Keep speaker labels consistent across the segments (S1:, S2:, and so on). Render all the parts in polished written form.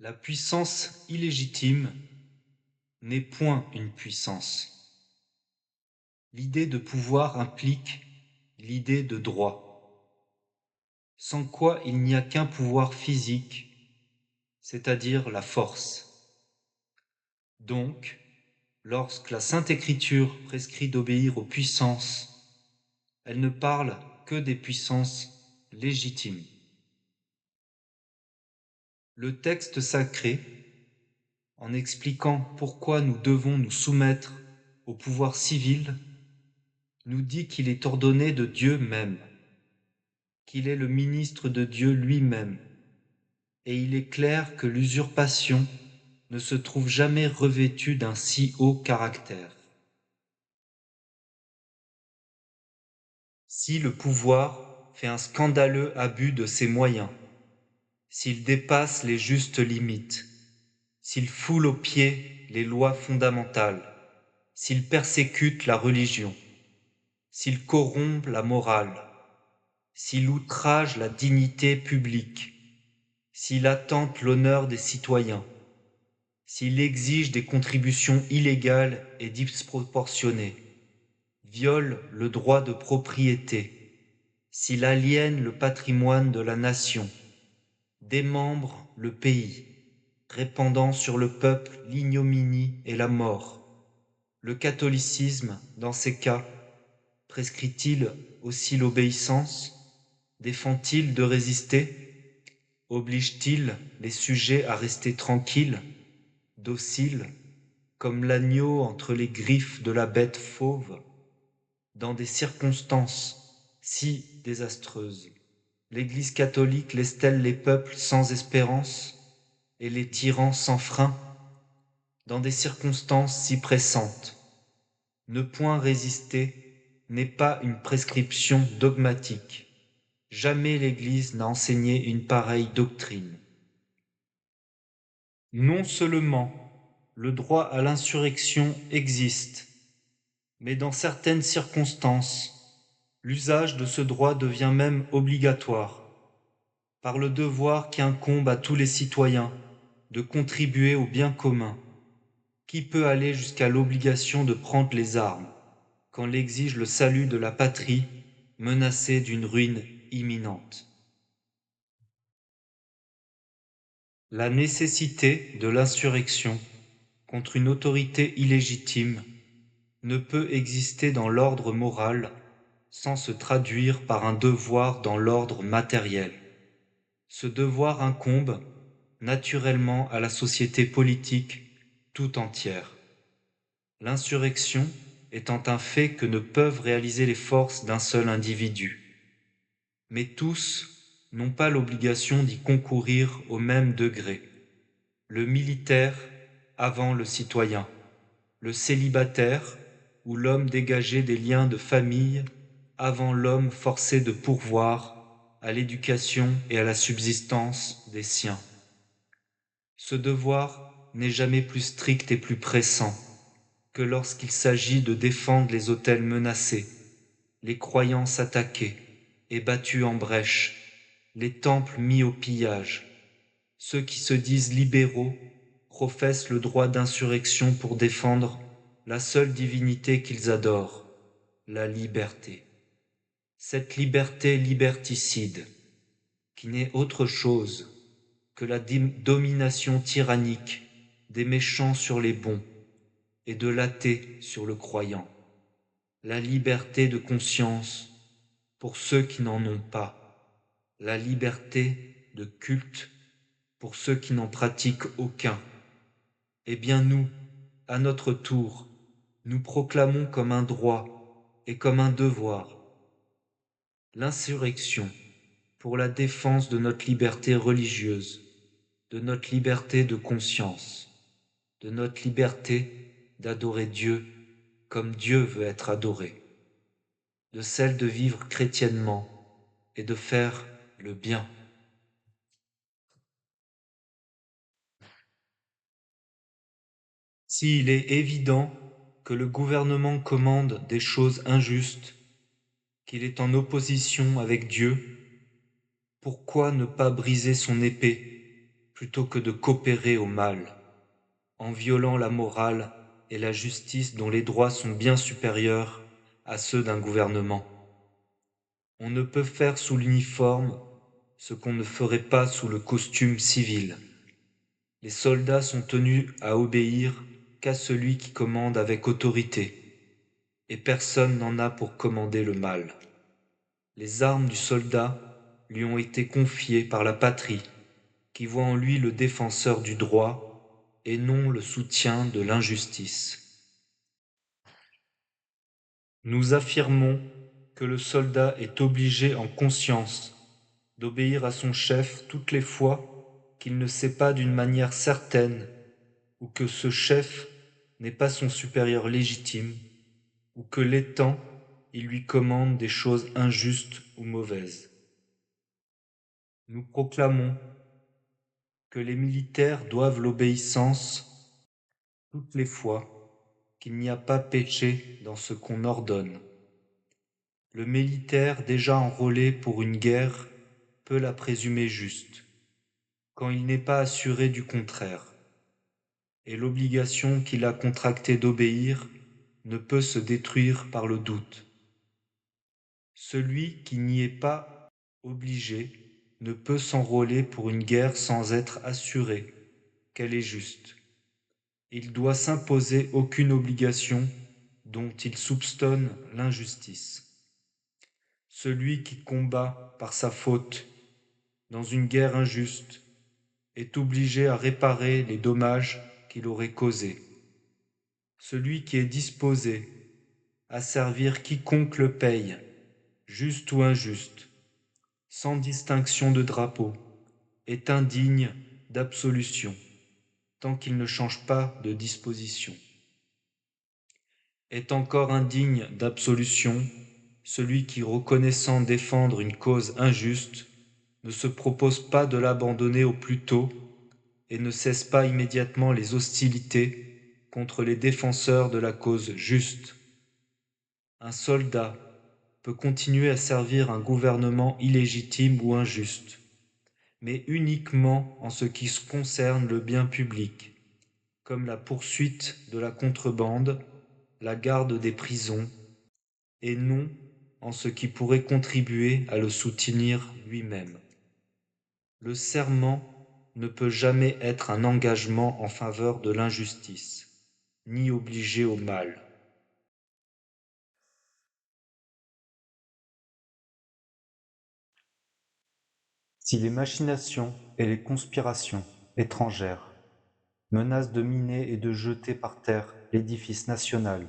S1: La puissance illégitime n'est point une puissance. L'idée de pouvoir implique l'idée de droit, sans quoi il n'y a qu'un pouvoir physique, c'est-à-dire la force. Donc, lorsque la Sainte Écriture prescrit d'obéir aux puissances, elle ne parle que des puissances légitimes. Le texte sacré, en expliquant pourquoi nous devons nous soumettre au pouvoir civil, nous dit qu'il est ordonné de Dieu même, qu'il est le ministre de Dieu lui-même, et il est clair que l'usurpation ne se trouve jamais revêtue d'un si haut caractère. Si le pouvoir fait un scandaleux abus de ses moyens, s'il dépasse les justes limites, s'il foule aux pieds les lois fondamentales, s'il persécute la religion, s'il corrompt la morale, s'il outrage la dignité publique, s'il attente l'honneur des citoyens, s'il exige des contributions illégales et disproportionnées, viole le droit de propriété, s'il aliène le patrimoine de la nation, démembre le pays, répandant sur le peuple l'ignominie et la mort, le catholicisme, dans ces cas, prescrit-il aussi l'obéissance? Défend-il de résister? Oblige-t-il les sujets à rester tranquilles, dociles, comme l'agneau entre les griffes de la bête fauve? Dans des circonstances si désastreuses, l'Église catholique laisse-t-elle les peuples sans espérance et les tyrans sans frein? Dans des circonstances si pressantes, ne point résister n'est pas une prescription dogmatique. Jamais l'Église n'a enseigné une pareille doctrine. Non seulement le droit à l'insurrection existe, mais dans certaines circonstances, l'usage de ce droit devient même obligatoire, par le devoir qui incombe à tous les citoyens de contribuer au bien commun, qui peut aller jusqu'à l'obligation de prendre les armes, quand l'exige le salut de la patrie menacée d'une ruine imminente. La nécessité de l'insurrection contre une autorité illégitime ne peut exister dans l'ordre moral sans se traduire par un devoir dans l'ordre matériel. Ce devoir incombe naturellement à la société politique tout entière. L'insurrection étant un fait que ne peuvent réaliser les forces d'un seul individu. Mais tous n'ont pas l'obligation d'y concourir au même degré. Le militaire avant le citoyen, le célibataire ou l'homme dégagé des liens de famille avant l'homme forcé de pourvoir à l'éducation et à la subsistance des siens. Ce devoir n'est jamais plus strict et plus pressant que lorsqu'il s'agit de défendre les autels menacés, les croyances attaquées et battues en brèche, les temples mis au pillage. Ceux qui se disent libéraux professent le droit d'insurrection pour défendre la seule divinité qu'ils adorent, la liberté. Cette liberté liberticide, qui n'est autre chose que la domination tyrannique des méchants sur les bons et de l'athée sur le croyant. La liberté de conscience pour ceux qui n'en ont pas. La liberté de culte pour ceux qui n'en pratiquent aucun. Eh bien nous, à notre tour, nous proclamons comme un droit et comme un devoir l'insurrection pour la défense de notre liberté religieuse, de notre liberté de conscience, de notre liberté d'adorer Dieu comme Dieu veut être adoré, de celle de vivre chrétiennement et de faire le bien. S'il est évident que le gouvernement commande des choses injustes, qu'il est en opposition avec Dieu, pourquoi ne pas briser son épée plutôt que de coopérer au mal, en violant la morale et la justice dont les droits sont bien supérieurs à ceux d'un gouvernement. On ne peut faire sous l'uniforme ce qu'on ne ferait pas sous le costume civil. Les soldats sont tenus à obéir qu'à celui qui commande avec autorité, et personne n'en a pour commander le mal. Les armes du soldat lui ont été confiées par la patrie, qui voit en lui le défenseur du droit et non le soutien de l'injustice. Nous affirmons que le soldat est obligé en conscience d'obéir à son chef toutes les fois qu'il ne sait pas d'une manière certaine ou que ce chef n'est pas son supérieur légitime ou que l'étant il lui commande des choses injustes ou mauvaises. Nous proclamons que les militaires doivent l'obéissance toutes les fois qu'il n'y a pas péché dans ce qu'on ordonne. Le militaire déjà enrôlé pour une guerre peut la présumer juste, quand il n'est pas assuré du contraire, et l'obligation qu'il a contractée d'obéir ne peut se détruire par le doute. Celui qui n'y est pas obligé ne peut s'enrôler pour une guerre sans être assuré qu'elle est juste. Il doit s'imposer aucune obligation dont il soupçonne l'injustice. Celui qui combat par sa faute dans une guerre injuste est obligé à réparer les dommages qu'il aurait causés. Celui qui est disposé à servir quiconque le paye, juste ou injuste, sans distinction de drapeau, est indigne d'absolution, tant qu'il ne change pas de disposition. Est encore indigne d'absolution celui qui, reconnaissant défendre une cause injuste, ne se propose pas de l'abandonner au plus tôt et ne cesse pas immédiatement les hostilités contre les défenseurs de la cause juste. Un soldat peut continuer à servir un gouvernement illégitime ou injuste, mais uniquement en ce qui concerne le bien public, comme la poursuite de la contrebande, la garde des prisons, et non en ce qui pourrait contribuer à le soutenir lui-même. Le serment ne peut jamais être un engagement en faveur de l'injustice, ni obliger au mal. Si les machinations et les conspirations étrangères menacent de miner et de jeter par terre l'édifice national,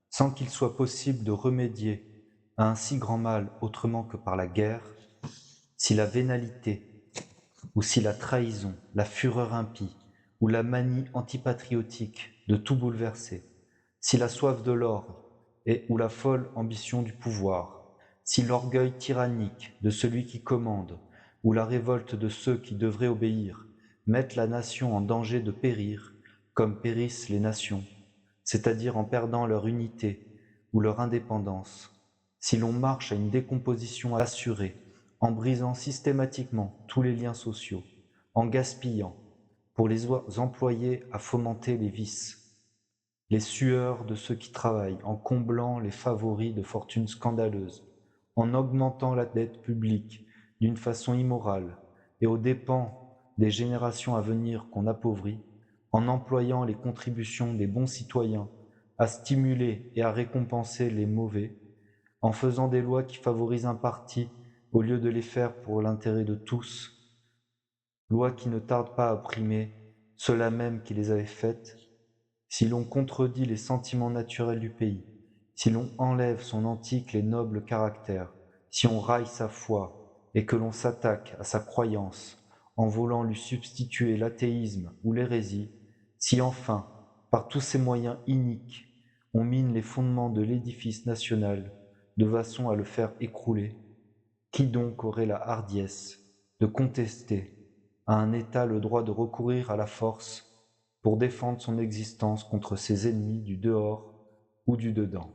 S1: sans qu'il soit possible de remédier à un si grand mal autrement que par la guerre, si la vénalité, ou si la trahison, la fureur impie, ou la manie antipatriotique de tout bouleverser, si la soif de l'ordre ou la folle ambition du pouvoir, si l'orgueil tyrannique de celui qui commande, ou la révolte de ceux qui devraient obéir, mettent la nation en danger de périr, comme périssent les nations, c'est-à-dire en perdant leur unité ou leur indépendance, si l'on marche à une décomposition assurée, en brisant systématiquement tous les liens sociaux, en gaspillant, pour les employer à fomenter les vices, les sueurs de ceux qui travaillent, en comblant les favoris de fortunes scandaleuses, en augmentant la dette publique d'une façon immorale et aux dépens des générations à venir qu'on appauvrit, en employant les contributions des bons citoyens à stimuler et à récompenser les mauvais, en faisant des lois qui favorisent un parti au lieu de les faire pour l'intérêt de tous, lois qui ne tardent pas à opprimer ceux-là même qui les avaient faites, si l'on contredit les sentiments naturels du pays, si l'on enlève son antique et noble caractère, si on raille sa foi et que l'on s'attaque à sa croyance en voulant lui substituer l'athéisme ou l'hérésie, si enfin, par tous ces moyens iniques, on mine les fondements de l'édifice national de façon à le faire écrouler, qui donc aurait la hardiesse de contester à un État le droit de recourir à la force pour défendre son existence contre ses ennemis du dehors ou du dedans?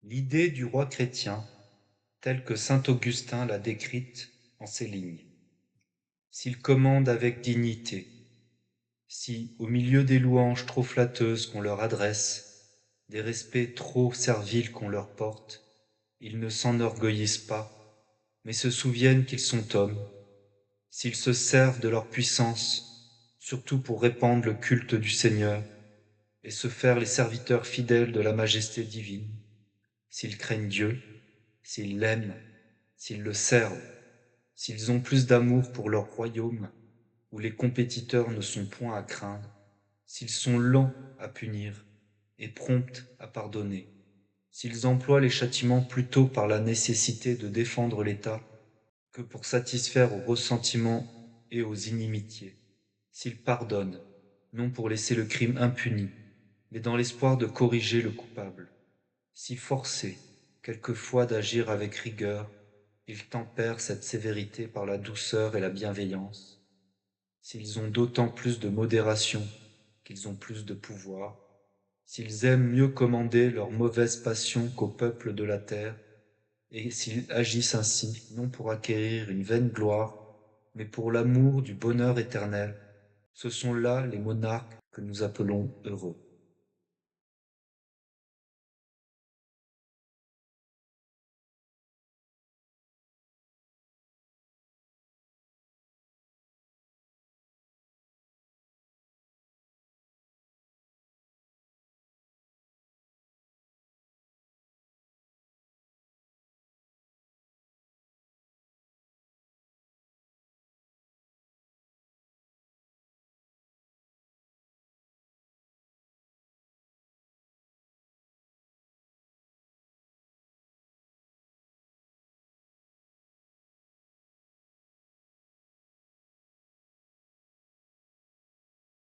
S1: L'idée du roi chrétien, telle que saint Augustin l'a décrite en ces lignes. S'il commande avec dignité, si, au milieu des louanges trop flatteuses qu'on leur adresse, des respects trop serviles qu'on leur porte, ils ne s'enorgueillissent pas, mais se souviennent qu'ils sont hommes, s'ils se servent de leur puissance, surtout pour répandre le culte du Seigneur, et se faire les serviteurs fidèles de la majesté divine, s'ils craignent Dieu, s'ils l'aiment, s'ils le servent, s'ils ont plus d'amour pour leur royaume, où les compétiteurs ne sont point à craindre, s'ils sont lents à punir et prompts à pardonner, s'ils emploient les châtiments plutôt par la nécessité de défendre l'État que pour satisfaire aux ressentiments et aux inimitiés, s'ils pardonnent, non pour laisser le crime impuni, mais dans l'espoir de corriger le coupable, si forcés, quelquefois d'agir avec rigueur, ils tempèrent cette sévérité par la douceur et la bienveillance, s'ils ont d'autant plus de modération qu'ils ont plus de pouvoir, s'ils aiment mieux commander leurs mauvaises passions qu'au peuple de la terre, et s'ils agissent ainsi, non pour acquérir une vaine gloire, mais pour l'amour du bonheur éternel, ce sont là les monarques que nous appelons heureux.